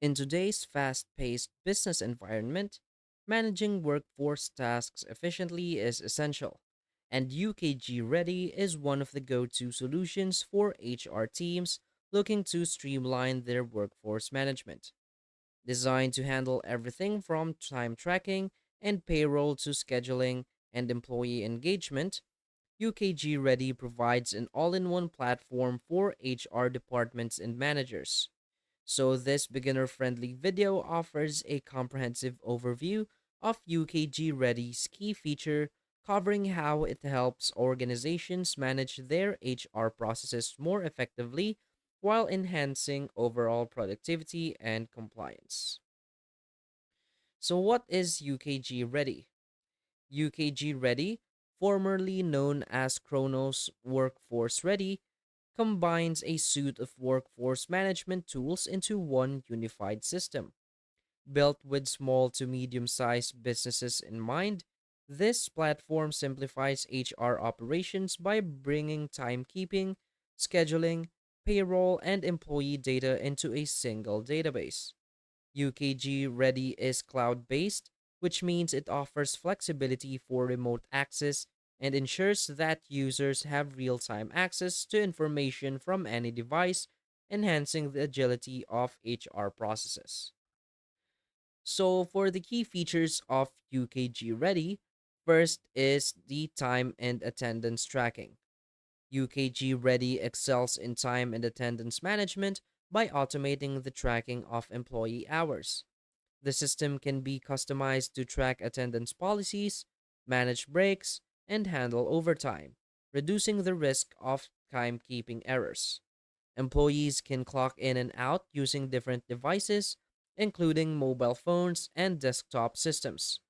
In today's fast paced business environment, managing workforce tasks efficiently is essential, and UKG Ready is one of the go to solutions for HR teams looking to streamline their workforce management. Designed to handle everything from time tracking and payroll to scheduling and employee engagement, UKG Ready provides an all in one platform for HR departments and managers. So, this beginner friendly video offers a comprehensive overview of UKG Ready's key feature, covering how it helps organizations manage their HR processes more effectively while enhancing overall productivity and compliance. So, what is UKG Ready? UKG Ready, formerly known as Kronos Workforce Ready, combines a suite of workforce management tools into one unified system. Built with small to medium sized businesses in mind, this platform simplifies HR operations by bringing timekeeping, scheduling, payroll, and employee data into a single database. UKG Ready is cloud based, which means it offers flexibility for remote access and ensures that users have real time access to information from any device, enhancing the agility of HR processes. So, for the key features of UKG Ready, first is the time and attendance tracking. UKG Ready excels in time and attendance management by automating the tracking of employee hours. The system can be customized to track attendance policies, manage breaks, and handle overtime, reducing the risk of timekeeping errors. Employees can clock in and out using different devices, including mobile phones and desktop systems.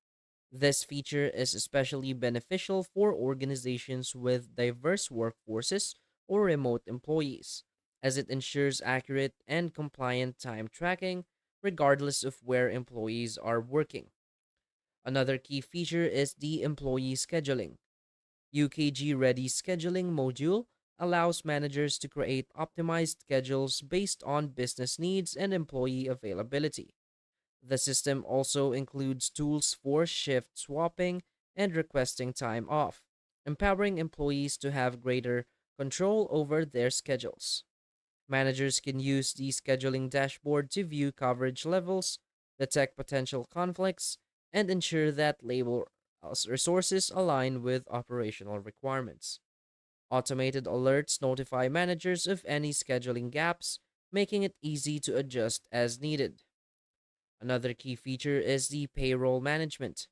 This feature is especially beneficial for organizations with diverse workforces or remote employees, as it ensures accurate and compliant time tracking regardless of where employees are working. Another key feature is the employee scheduling. UKG Ready scheduling module allows managers to create optimized schedules based on business needs and employee availability. The system also includes tools for shift swapping and requesting time off, empowering employees to have greater control over their schedules. Managers can use the scheduling dashboard to view coverage levels, detect potential conflicts, and ensure that labor resources align with operational requirements. Automated alerts notify managers of any scheduling gaps, making it easy to adjust as needed. Another key feature is the payroll management.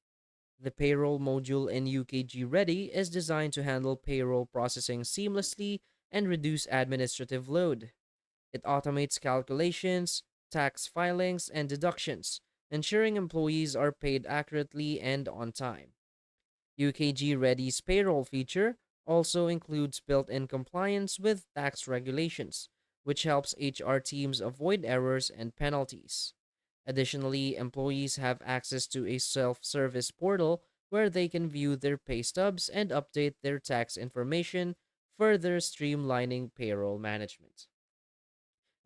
The payroll module in UKG Ready is designed to handle payroll processing seamlessly and reduce administrative load. It automates calculations, tax filings, and deductions, ensuring employees are paid accurately and on time. UKG Ready's payroll feature also includes built in compliance with tax regulations, which helps HR teams avoid errors and penalties. Additionally, employees have access to a self service portal where they can view their pay stubs and update their tax information, further streamlining payroll management.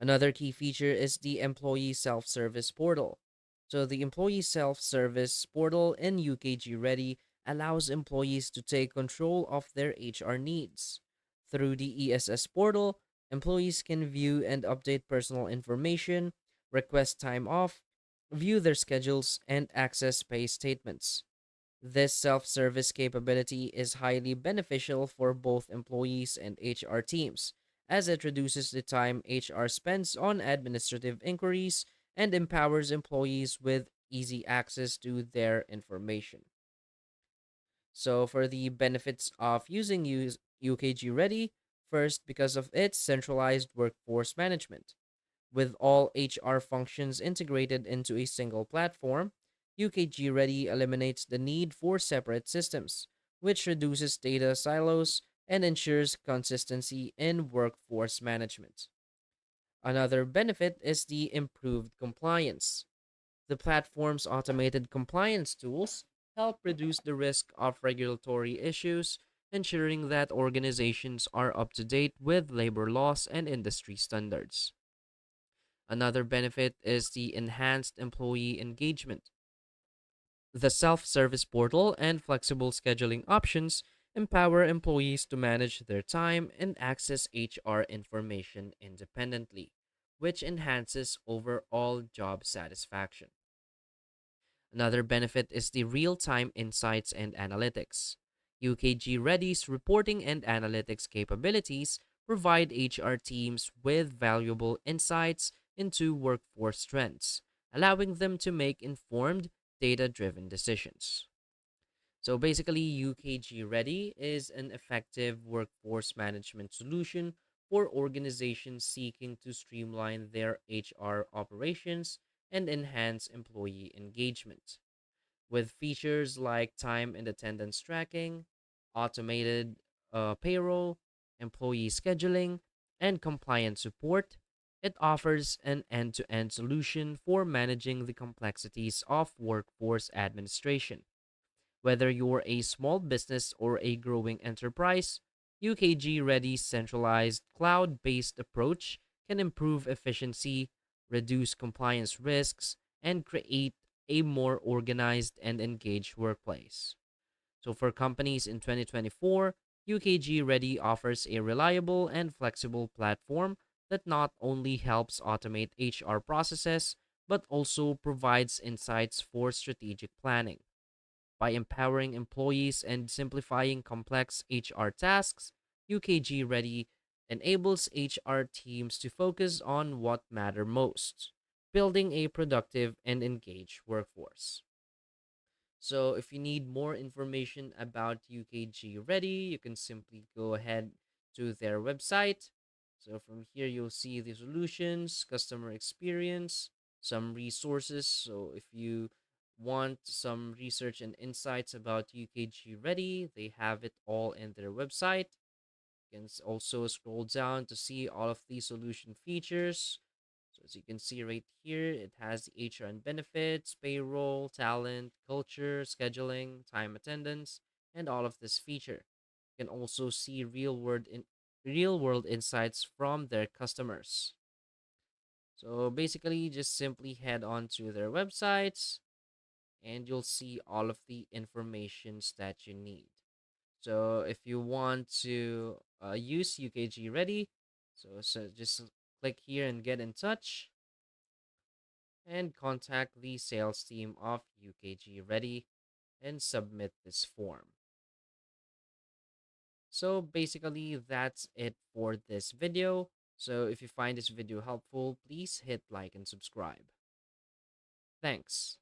Another key feature is the employee self service portal. So, the employee self service portal in UKG Ready allows employees to take control of their HR needs. Through the ESS portal, employees can view and update personal information, request time off, view their schedules, and access pay statements. This self service capability is highly beneficial for both employees and HR teams, as it reduces the time HR spends on administrative inquiries and empowers employees with easy access to their information. So, for the benefits of using UKG Ready, first, because of its centralized workforce management. With all HR functions integrated into a single platform, UKG Ready eliminates the need for separate systems, which reduces data silos and ensures consistency in workforce management. Another benefit is the improved compliance. The platform's automated compliance tools help reduce the risk of regulatory issues, ensuring that organizations are up to date with labor laws and industry standards. Another benefit is the enhanced employee engagement. The self service portal and flexible scheduling options empower employees to manage their time and access HR information independently, which enhances overall job satisfaction. Another benefit is the real time insights and analytics. UKG Ready's reporting and analytics capabilities provide HR teams with valuable insights into workforce trends, allowing them to make informed, data driven decisions. So basically, UKG Ready is an effective workforce management solution for organizations seeking to streamline their HR operations and enhance employee engagement. With features like time and attendance tracking, automated payroll, employee scheduling, and compliance support, it offers an end to end solution for managing the complexities of workforce administration. Whether you're a small business or a growing enterprise, UKG Ready's centralized cloud based approach can improve efficiency, reduce compliance risks, and create a more organized and engaged workplace. So, for companies in 2024, UKG Ready offers a reliable and flexible platform that not only helps automate HR processes, but also provides insights for strategic planning. By empowering employees and simplifying complex HR tasks, UKG Ready enables HR teams to focus on what matter most, building a productive and engaged workforce. So, if you need more information about UKG Ready, you can simply go ahead to their website. So, from here, you'll see the solutions, customer experience, some resources. So, if you want some research and insights about UKG Ready, they have it all in their website. You can also scroll down to see all of the solution features. So as you can see right here, it has the HR and benefits, payroll, talent, culture, scheduling, time attendance, and all of this feature. You can also see real world insights from their customers. So basically, just simply head on to their websites and you'll see all of the informations that you need. So if you want to use UKG Ready, so just click here and get in touch and contact the sales team of UKG Ready and submit this form. So basically, that's it for this video. So if you find this video helpful, please hit like and subscribe. Thanks.